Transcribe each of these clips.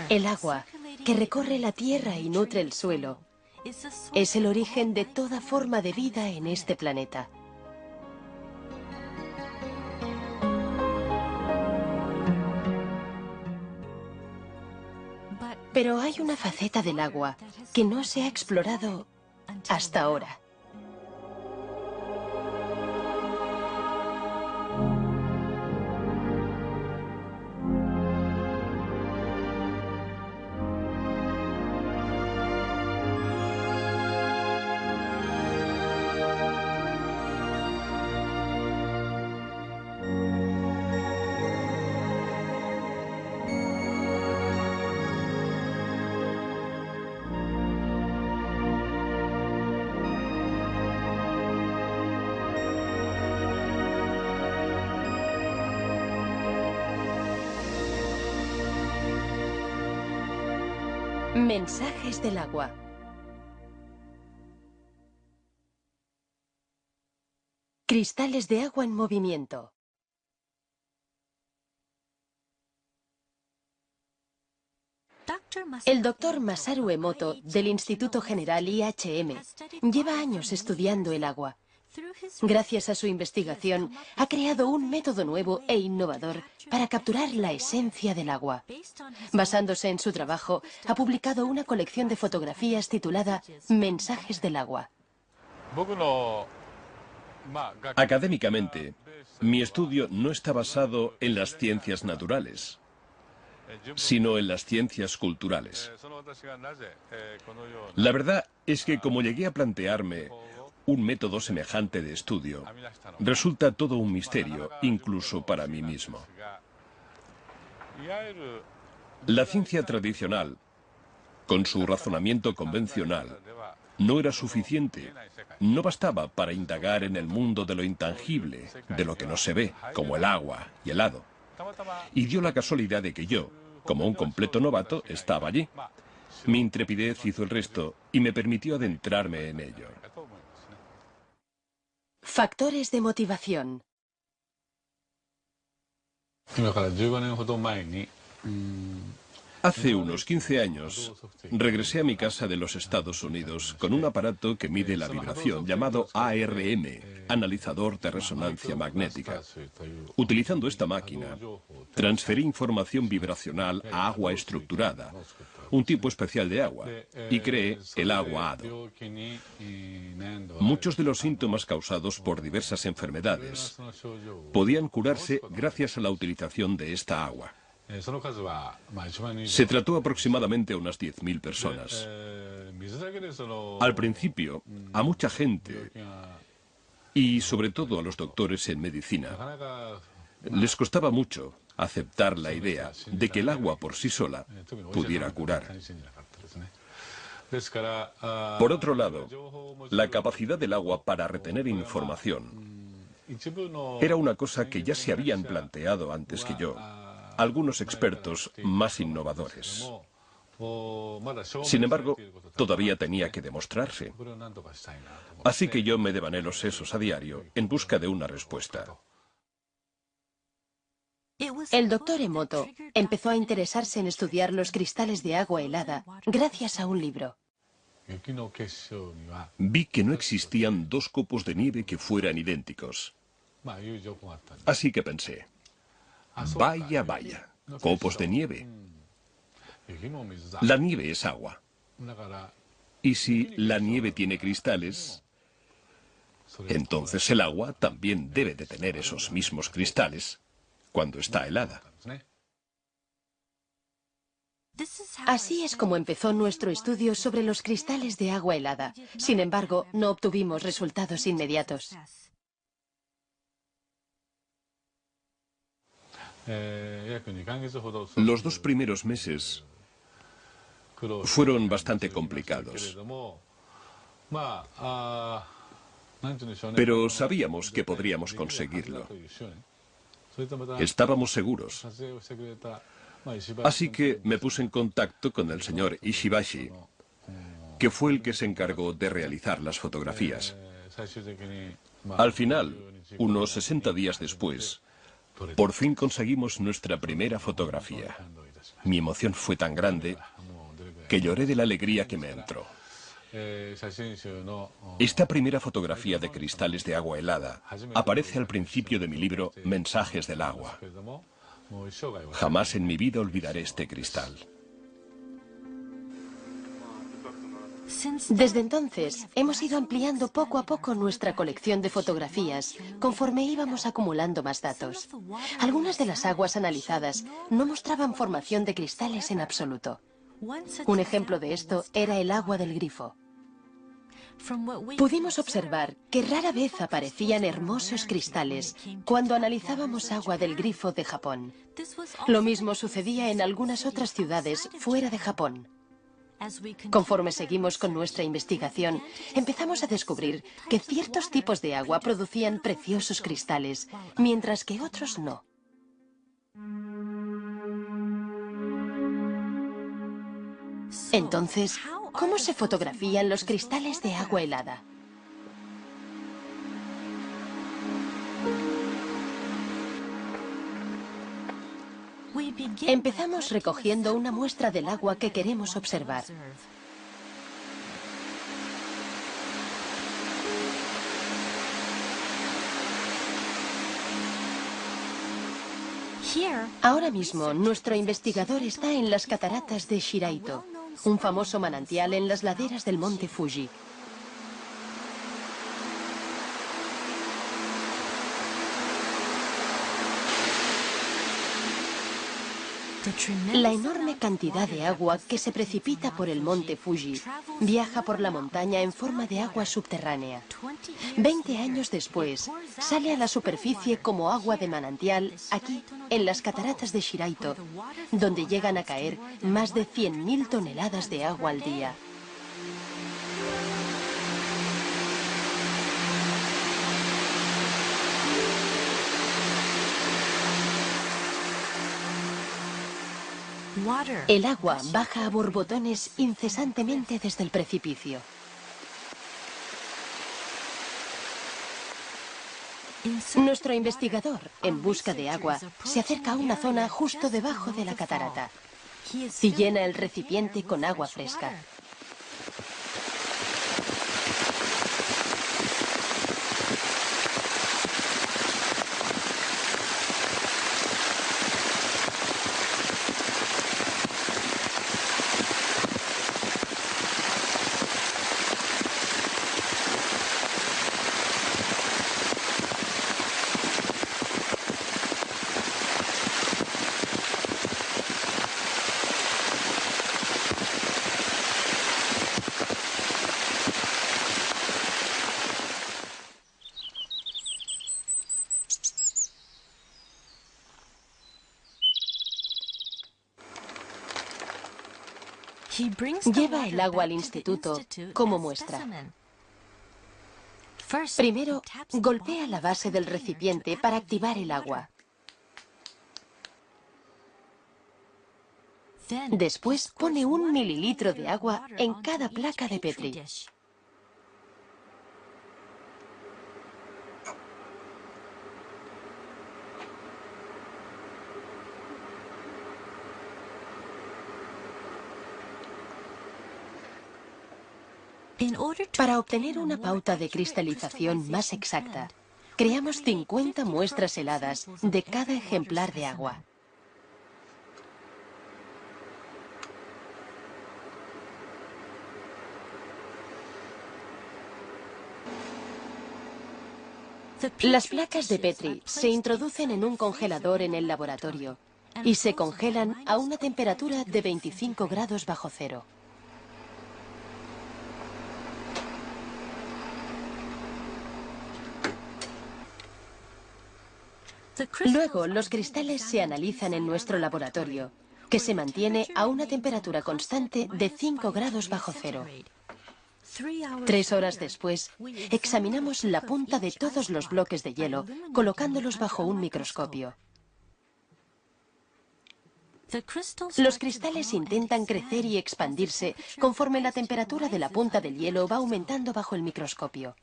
El agua, que recorre la tierra y nutre el suelo, es el origen de toda forma de vida en este planeta. Pero hay una faceta del agua que no se ha explorado hasta ahora. Mensajes del agua. Cristales de agua en movimiento. El doctor Masaru Emoto, del Instituto General IHM, lleva años estudiando el agua. Gracias a su investigación, ha creado un método nuevo e innovador para capturar la esencia del agua. Basándose en su trabajo, ha publicado una colección de fotografías titulada Mensajes del agua. Académicamente, mi estudio no está basado en las ciencias naturales, sino en las ciencias culturales. La verdad es que como llegué a plantearme un método semejante de estudio, resulta todo un misterio, incluso para mí mismo. La ciencia tradicional, con su razonamiento convencional, no era suficiente. No bastaba para indagar en el mundo de lo intangible, de lo que no se ve, como el agua y el hado. Y dio la casualidad de que yo, como un completo novato, estaba allí. Mi intrepidez hizo el resto y me permitió adentrarme en ello. Factores de motivación. Hace unos 15 años, regresé a mi casa de los Estados Unidos con un aparato que mide la vibración llamado ARM, analizador de resonancia magnética. Utilizando esta máquina, transferí información vibracional a agua estructurada, un tipo especial de agua, y creé el agua hado. Muchos de los síntomas causados por diversas enfermedades podían curarse gracias a la utilización de esta agua. Se trató aproximadamente a unas 10.000 personas. Al principio, a mucha gente, y sobre todo a los doctores en medicina, les costaba mucho aceptar la idea de que el agua por sí sola pudiera curar. Por otro lado, la capacidad del agua para retener información era una cosa que ya se habían planteado antes que yo algunos expertos más innovadores. Sin embargo, todavía tenía que demostrarse. Así que yo me devané los sesos a diario en busca de una respuesta. El doctor Emoto empezó a interesarse en estudiar los cristales de agua helada gracias a un libro. Vi que no existían dos copos de nieve que fueran idénticos. Así que pensé, vaya, vaya, copos de nieve. La nieve es agua. Y si la nieve tiene cristales, entonces el agua también debe de tener esos mismos cristales cuando está helada. Así es como empezó nuestro estudio sobre los cristales de agua helada. Sin embargo, no obtuvimos resultados inmediatos. Los 2 primeros meses fueron bastante complicados. Pero sabíamos que podríamos conseguirlo. Estábamos seguros. Así que me puse en contacto con el señor Ishibashi, que fue el que se encargó de realizar las fotografías. Al final, unos 60 días después, por fin conseguimos nuestra primera fotografía. Mi emoción fue tan grande que lloré de la alegría que me entró. Esta primera fotografía de cristales de agua helada aparece al principio de mi libro Mensajes del agua. Jamás en mi vida olvidaré este cristal. Desde entonces, hemos ido ampliando poco a poco nuestra colección de fotografías, conforme íbamos acumulando más datos. Algunas de las aguas analizadas no mostraban formación de cristales en absoluto. Un ejemplo de esto era el agua del grifo. Pudimos observar que rara vez aparecían hermosos cristales cuando analizábamos agua del grifo de Japón. Lo mismo sucedía en algunas otras ciudades fuera de Japón. Conforme seguimos con nuestra investigación, empezamos a descubrir que ciertos tipos de agua producían preciosos cristales, mientras que otros no. Entonces, ¿cómo se fotografían los cristales de agua helada? Empezamos recogiendo una muestra del agua que queremos observar. Ahora mismo, nuestro investigador está en las cataratas de Shiraito, un famoso manantial en las laderas del monte Fuji. La enorme cantidad de agua que se precipita por el monte Fuji viaja por la montaña en forma de agua subterránea. 20 años después, sale a la superficie como agua de manantial aquí, en las cataratas de Shiraito, donde llegan a caer más de 100.000 toneladas de agua al día. El agua baja a borbotones incesantemente desde el precipicio. Nuestro investigador, en busca de agua, se acerca a una zona justo debajo de la catarata y llena el recipiente con agua fresca. Lleva el agua al instituto como muestra. Primero, golpea la base del recipiente para activar el agua. Después pone 1 mililitro de agua en cada placa de Petri. Para obtener una pauta de cristalización más exacta, creamos 50 muestras heladas de cada ejemplar de agua. Las placas de Petri se introducen en un congelador en el laboratorio y se congelan a una temperatura de 25 grados bajo cero. Luego, los cristales se analizan en nuestro laboratorio, que se mantiene a una temperatura constante de 5 grados bajo cero. 3 horas después, examinamos la punta de todos los bloques de hielo, colocándolos bajo un microscopio. Los cristales intentan crecer y expandirse conforme la temperatura de la punta del hielo va aumentando bajo el microscopio.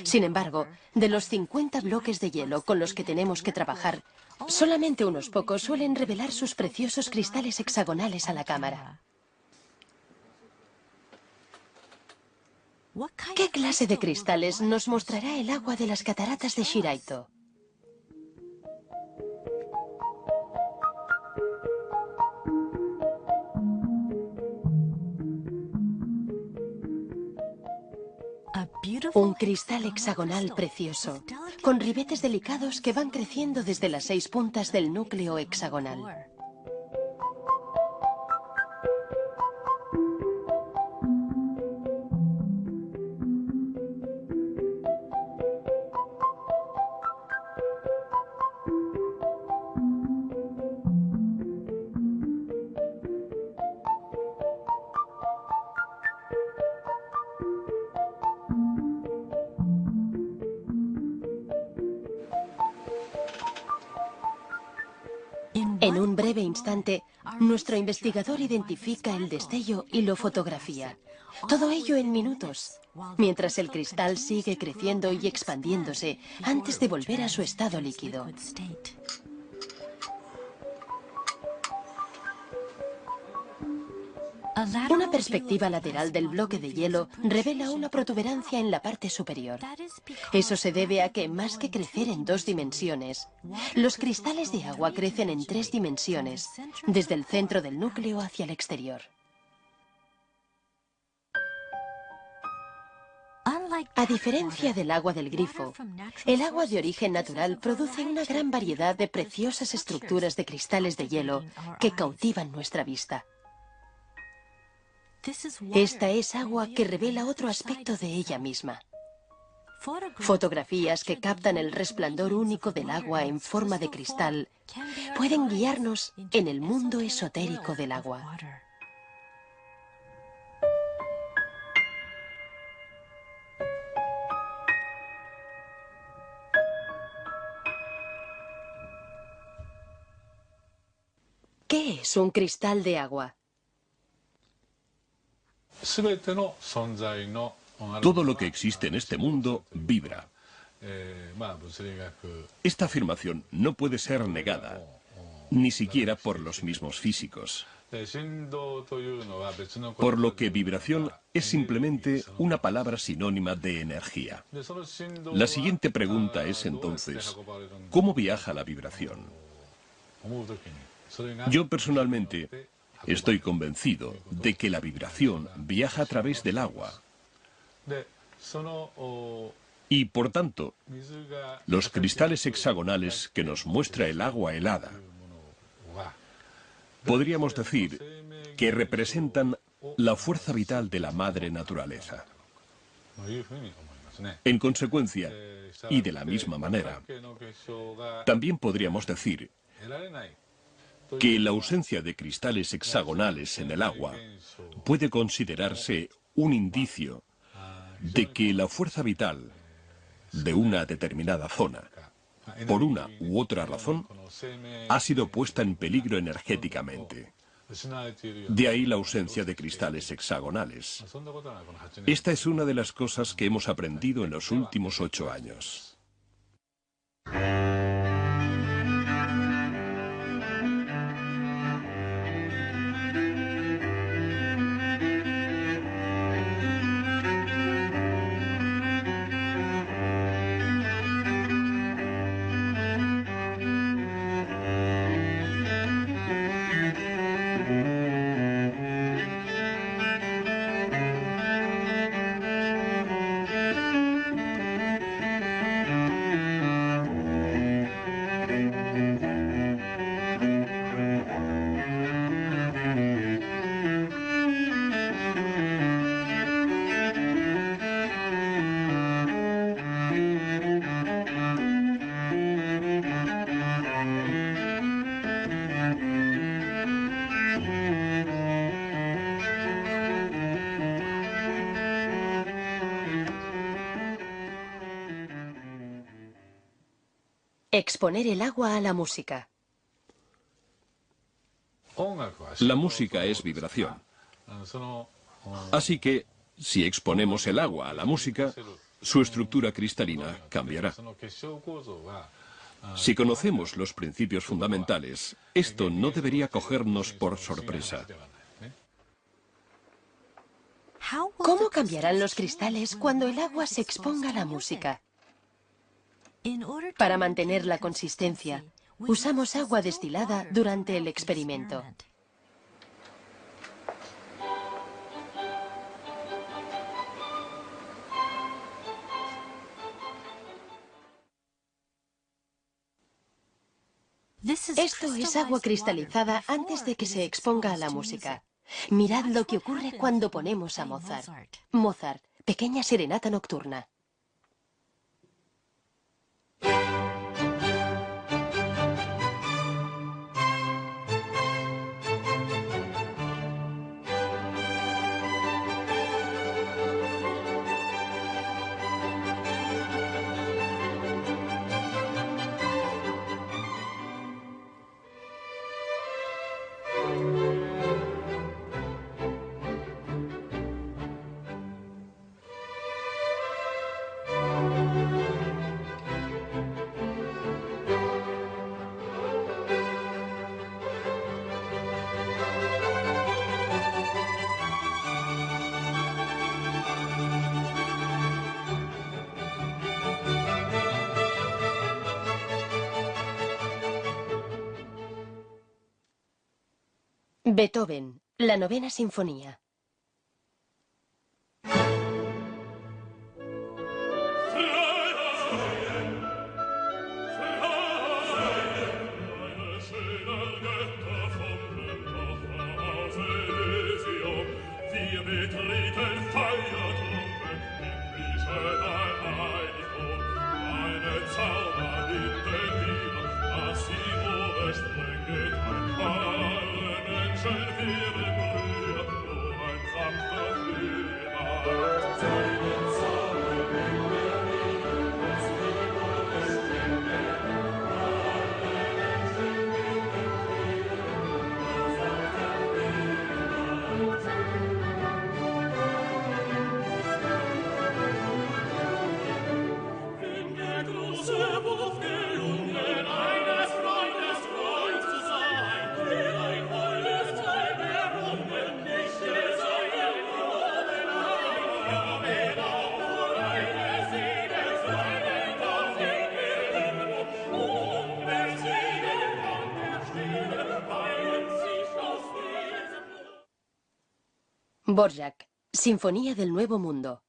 Sin embargo, de los 50 bloques de hielo con los que tenemos que trabajar, solamente unos pocos suelen revelar sus preciosos cristales hexagonales a la cámara. ¿Qué clase de cristales nos mostrará el agua de las cataratas de Shiraito? Un cristal hexagonal precioso, con ribetes delicados que van creciendo desde las 6 puntas del núcleo hexagonal. En un breve instante, nuestro investigador identifica el destello y lo fotografía. Todo ello en minutos, mientras el cristal sigue creciendo y expandiéndose antes de volver a su estado líquido. Una perspectiva lateral del bloque de hielo revela una protuberancia en la parte superior. Eso se debe a que, más que crecer en 2 dimensiones, los cristales de agua crecen en 3 dimensiones, desde el centro del núcleo hacia el exterior. A diferencia del agua del grifo, el agua de origen natural produce una gran variedad de preciosas estructuras de cristales de hielo que cautivan nuestra vista. Esta es agua que revela otro aspecto de ella misma. Fotografías que captan el resplandor único del agua en forma de cristal pueden guiarnos en el mundo esotérico del agua. ¿Qué es un cristal de agua? Todo lo que existe en este mundo vibra. Esta afirmación no puede ser negada, ni siquiera por los mismos físicos. Por lo que vibración es simplemente una palabra sinónima de energía. La siguiente pregunta es entonces, ¿cómo viaja la vibración? Yo personalmente estoy convencido de que la vibración viaja a través del agua. Y por tanto, los cristales hexagonales que nos muestra el agua helada, podríamos decir que representan la fuerza vital de la madre naturaleza. En consecuencia, y de la misma manera, también podríamos decir que la ausencia de cristales hexagonales en el agua puede considerarse un indicio de que la fuerza vital de una determinada zona, por una u otra razón, ha sido puesta en peligro energéticamente. De ahí la ausencia de cristales hexagonales. Esta es una de las cosas que hemos aprendido en los últimos 8 años. Exponer el agua a la música. La música es vibración. Así que, si exponemos el agua a la música, su estructura cristalina cambiará. Si conocemos los principios fundamentales, esto no debería cogernos por sorpresa. ¿Cómo cambiarán los cristales cuando el agua se exponga a la música? Para mantener la consistencia, usamos agua destilada durante el experimento. Esto es agua cristalizada antes de que se exponga a la música. Mirad lo que ocurre cuando ponemos a Mozart. Mozart, Pequeña Serenata Nocturna. Beethoven, la Novena Sinfonía. Dvorak, Sinfonía del Nuevo Mundo.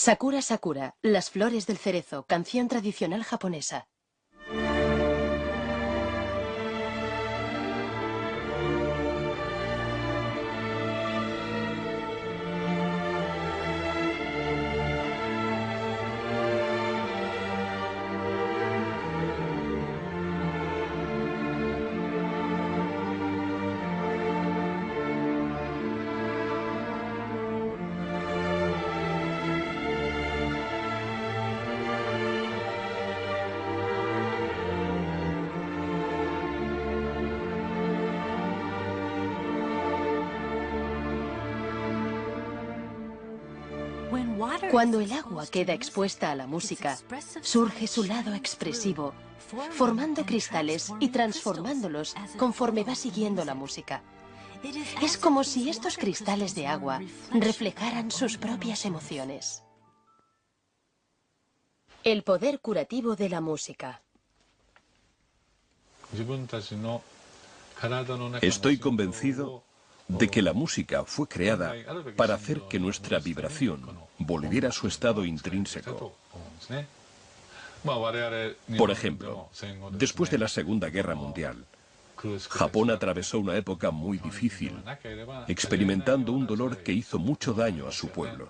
Sakura Sakura, Las flores del cerezo, canción tradicional japonesa. Cuando el agua queda expuesta a la música, surge su lado expresivo, formando cristales y transformándolos conforme va siguiendo la música. Es como si estos cristales de agua reflejaran sus propias emociones. El poder curativo de la música. Estoy convencido de que la música fue creada para hacer que nuestra vibración volviera a su estado intrínseco. Por ejemplo, después de la Segunda Guerra Mundial, Japón atravesó una época muy difícil, experimentando un dolor que hizo mucho daño a su pueblo.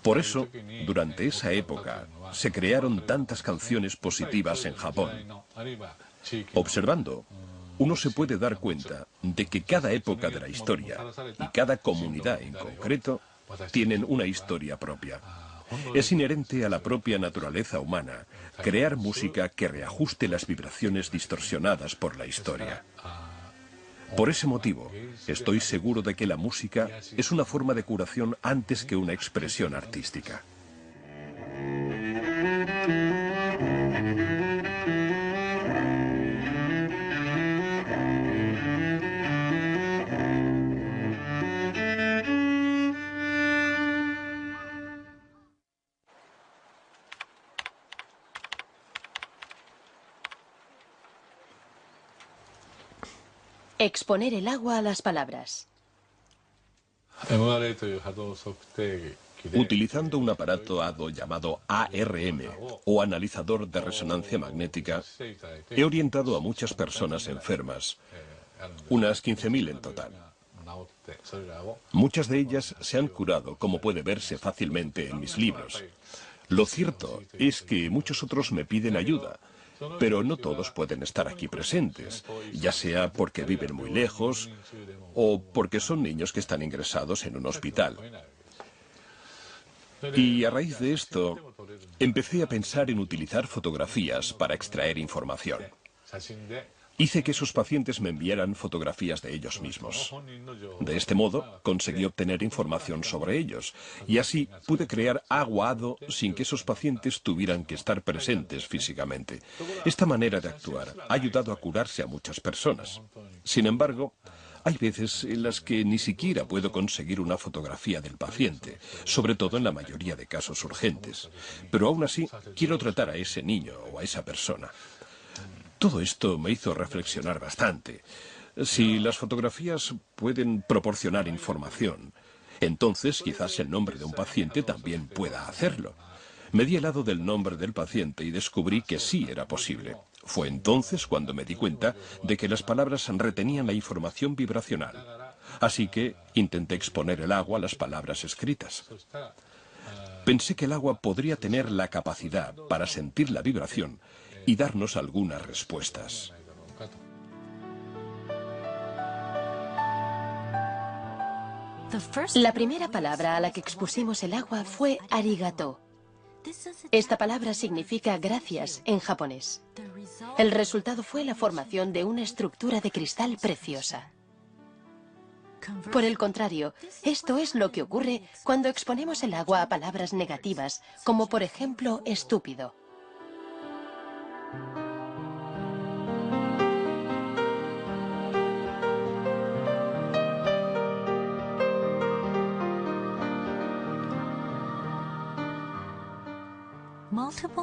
Por eso, durante esa época, se crearon tantas canciones positivas en Japón. Observando, uno se puede dar cuenta de que cada época de la historia y cada comunidad en concreto tienen una historia propia. Es inherente a la propia naturaleza humana crear música que reajuste las vibraciones distorsionadas por la historia. Por ese motivo, estoy seguro de que la música es una forma de curación antes que una expresión artística. Exponer el agua a las palabras. Utilizando un aparato HADO llamado ARM, o analizador de resonancia magnética, he orientado a muchas personas enfermas, unas 15.000 en total. Muchas de ellas se han curado, como puede verse fácilmente en mis libros. Lo cierto es que muchos otros me piden ayuda, pero no todos pueden estar aquí presentes, ya sea porque viven muy lejos o porque son niños que están ingresados en un hospital. Y a raíz de esto, empecé a pensar en utilizar fotografías para extraer información. Hice que esos pacientes me enviaran fotografías de ellos mismos. De este modo, conseguí obtener información sobre ellos, y así pude crear agua HADO sin que esos pacientes tuvieran que estar presentes físicamente. Esta manera de actuar ha ayudado a curarse a muchas personas. Sin embargo, hay veces en las que ni siquiera puedo conseguir una fotografía del paciente, sobre todo en la mayoría de casos urgentes. Pero aún así, quiero tratar a ese niño o a esa persona. Todo esto me hizo reflexionar bastante. Si las fotografías pueden proporcionar información, entonces quizás el nombre de un paciente también pueda hacerlo. Me di helado del nombre del paciente y descubrí que sí era posible. Fue entonces cuando me di cuenta de que las palabras retenían la información vibracional. Así que intenté exponer el agua a las palabras escritas. Pensé que el agua podría tener la capacidad para sentir la vibración y darnos algunas respuestas. La primera palabra a la que expusimos el agua fue arigato. Esta palabra significa gracias en japonés. El resultado fue la formación de una estructura de cristal preciosa. Por el contrario, esto es lo que ocurre cuando exponemos el agua a palabras negativas, como por ejemplo estúpido.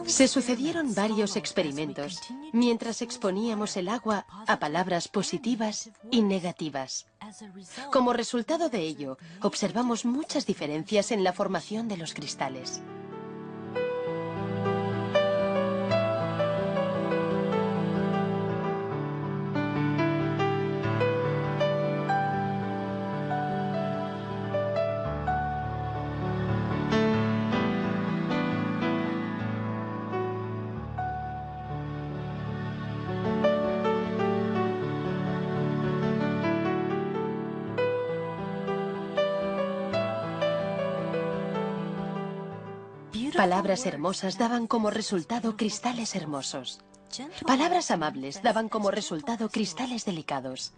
Se sucedieron varios experimentos mientras exponíamos el agua a palabras positivas y negativas. Como resultado de ello, observamos muchas diferencias en la formación de los cristales. Palabras hermosas daban como resultado cristales hermosos. Palabras amables daban como resultado cristales delicados.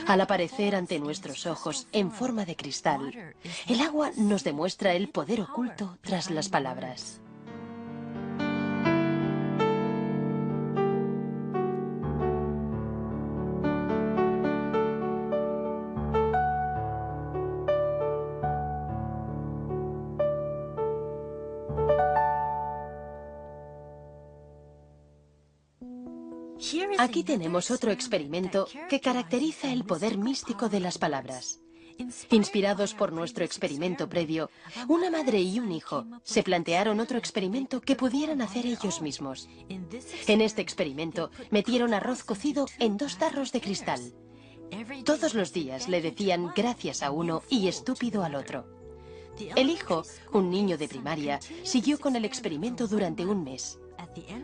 Al aparecer ante nuestros ojos en forma de cristal, el agua nos demuestra el poder oculto tras las palabras. Aquí tenemos otro experimento que caracteriza el poder místico de las palabras. Inspirados por nuestro experimento previo, una madre y un hijo se plantearon otro experimento que pudieran hacer ellos mismos. En este experimento metieron arroz cocido en 2 tarros de cristal. Todos los días le decían gracias a uno y estúpido al otro. El hijo, un niño de primaria, siguió con el experimento durante un mes.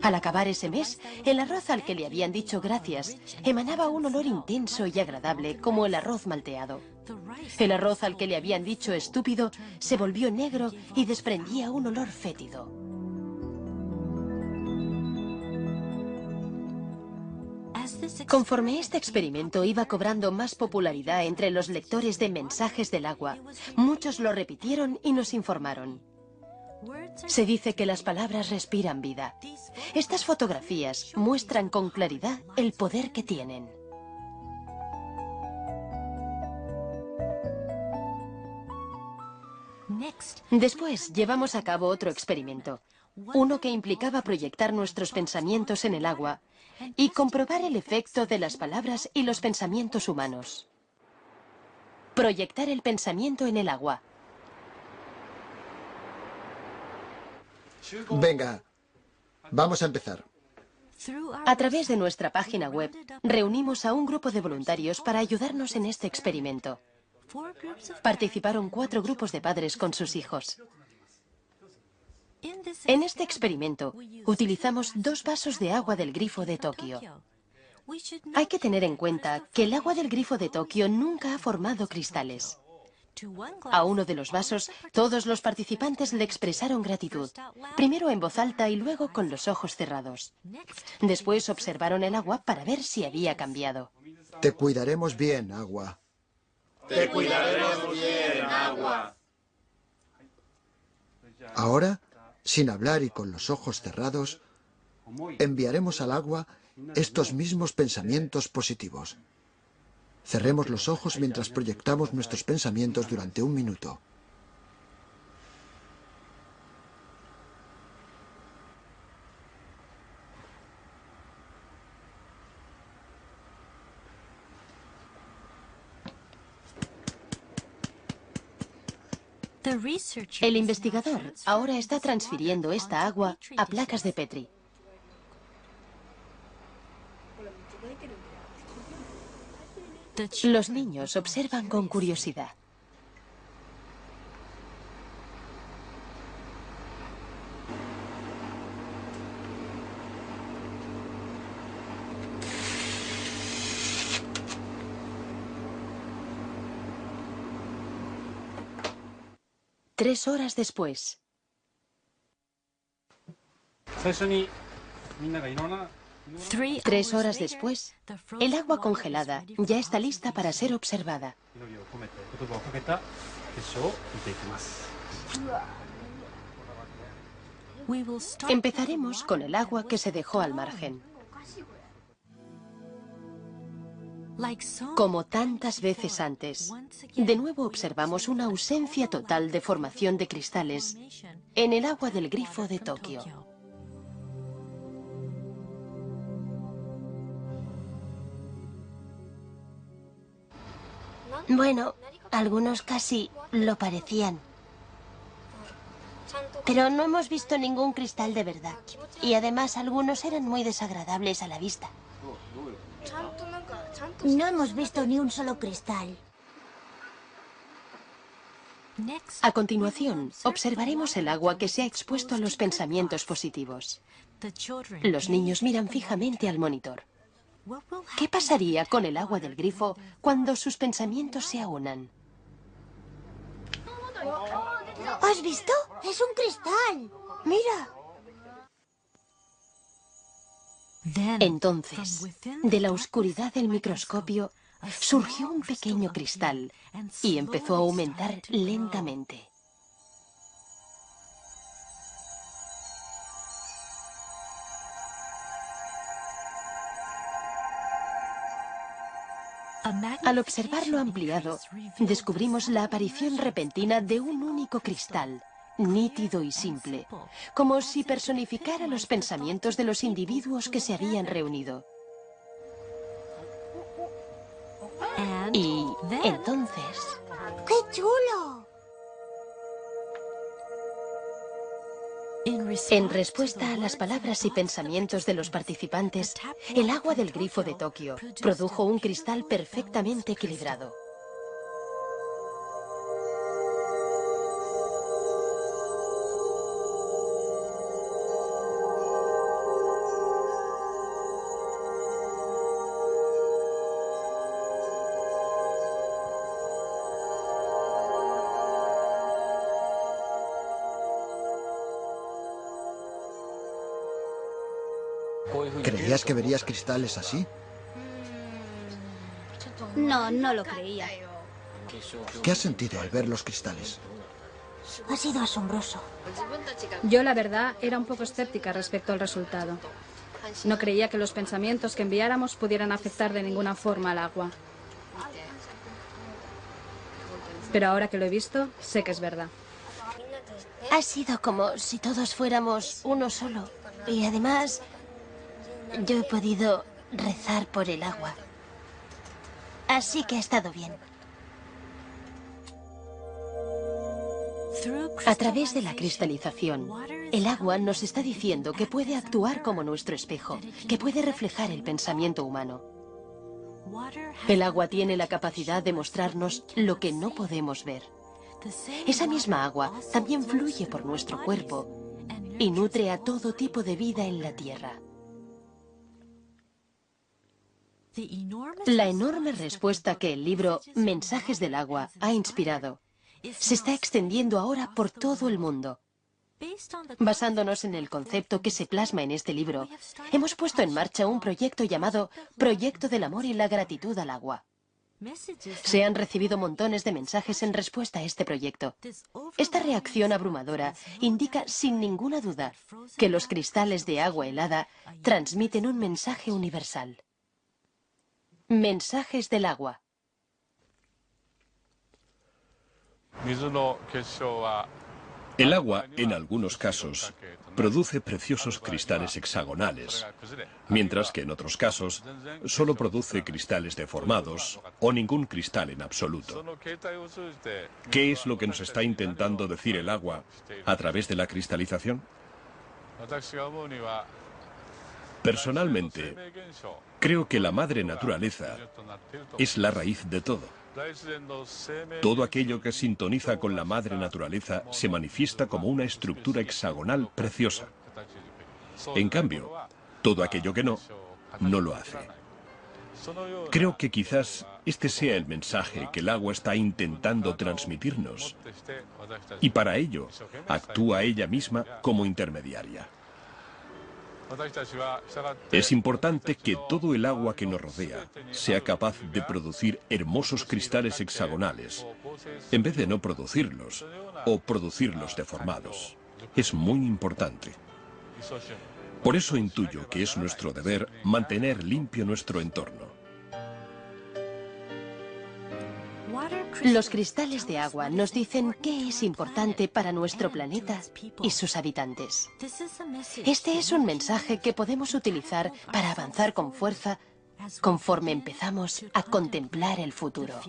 Al acabar ese mes, el arroz al que le habían dicho gracias emanaba un olor intenso y agradable como el arroz malteado. El arroz al que le habían dicho estúpido se volvió negro y desprendía un olor fétido. Conforme este experimento iba cobrando más popularidad entre los lectores de Mensajes del Agua, muchos lo repitieron y nos informaron. Se dice que las palabras respiran vida. Estas fotografías muestran con claridad el poder que tienen. Después llevamos a cabo otro experimento, uno que implicaba proyectar nuestros pensamientos en el agua y comprobar el efecto de las palabras y los pensamientos humanos. Proyectar el pensamiento en el agua. Venga, vamos a empezar. A través de nuestra página web, reunimos a un grupo de voluntarios para ayudarnos en este experimento. Participaron 4 grupos de padres con sus hijos. En este experimento, utilizamos 2 vasos de agua del grifo de Tokio. Hay que tener en cuenta que el agua del grifo de Tokio nunca ha formado cristales. A uno de los vasos, todos los participantes le expresaron gratitud, primero en voz alta y luego con los ojos cerrados. Después observaron el agua para ver si había cambiado. Te cuidaremos bien, agua. Te cuidaremos bien, agua. Ahora, sin hablar y con los ojos cerrados, enviaremos al agua estos mismos pensamientos positivos. Cerremos los ojos mientras proyectamos nuestros pensamientos durante 1 minuto. El investigador ahora está transfiriendo esta agua a placas de Petri. Los niños observan con curiosidad. Tres horas después. 3 horas después, el agua congelada ya está lista para ser observada. Empezaremos con el agua que se dejó al margen. Como tantas veces antes, de nuevo observamos una ausencia total de formación de cristales en el agua del grifo de Tokio. Bueno, algunos casi lo parecían. Pero no hemos visto ningún cristal de verdad. Y además algunos eran muy desagradables a la vista. No hemos visto ni un solo cristal. A continuación, observaremos el agua que se ha expuesto a los pensamientos positivos. Los niños miran fijamente al monitor. ¿Qué pasaría con el agua del grifo cuando sus pensamientos se aunan? ¿Has visto? Es un cristal. Mira. Entonces, de la oscuridad del microscopio, surgió un pequeño cristal y empezó a aumentar lentamente. Al observarlo ampliado, descubrimos la aparición repentina de un único cristal, nítido y simple, como si personificara los pensamientos de los individuos que se habían reunido. Y entonces... ¡Qué chulo! En respuesta a las palabras y pensamientos de los participantes, el agua del grifo de Tokio produjo un cristal perfectamente equilibrado. ¿Creías que verías cristales así? No, no lo creía. ¿Qué has sentido al ver los cristales? Ha sido asombroso. Yo, la verdad, era un poco escéptica respecto al resultado. No creía que los pensamientos que enviáramos pudieran afectar de ninguna forma al agua. Pero ahora que lo he visto, sé que es verdad. Ha sido como si todos fuéramos uno solo. Y además, yo he podido rezar por el agua. Así que ha estado bien. A través de la cristalización, el agua nos está diciendo que puede actuar como nuestro espejo, que puede reflejar el pensamiento humano. El agua tiene la capacidad de mostrarnos lo que no podemos ver. Esa misma agua también fluye por nuestro cuerpo y nutre a todo tipo de vida en la Tierra. La enorme respuesta que el libro Mensajes del agua ha inspirado se está extendiendo ahora por todo el mundo. Basándonos en el concepto que se plasma en este libro, hemos puesto en marcha un proyecto llamado Proyecto del Amor y la Gratitud al Agua. Se han recibido montones de mensajes en respuesta a este proyecto. Esta reacción abrumadora indica sin ninguna duda que los cristales de agua helada transmiten un mensaje universal. Mensajes del agua. El agua, en algunos casos, produce preciosos cristales hexagonales, mientras que en otros casos solo produce cristales deformados o ningún cristal en absoluto. ¿Qué es lo que nos está intentando decir el agua a través de la cristalización? Personalmente, creo que la madre naturaleza es la raíz de todo. Todo aquello que sintoniza con la madre naturaleza se manifiesta como una estructura hexagonal preciosa. En cambio, todo aquello que no, no lo hace. Creo que quizás este sea el mensaje que el agua está intentando transmitirnos. Y para ello, actúa ella misma como intermediaria. Es importante que todo el agua que nos rodea sea capaz de producir hermosos cristales hexagonales, en vez de no producirlos o producirlos deformados. Es muy importante. Por eso intuyo que es nuestro deber mantener limpio nuestro entorno. Los cristales de agua nos dicen qué es importante para nuestro planeta y sus habitantes. Este es un mensaje que podemos utilizar para avanzar con fuerza conforme empezamos a contemplar el futuro.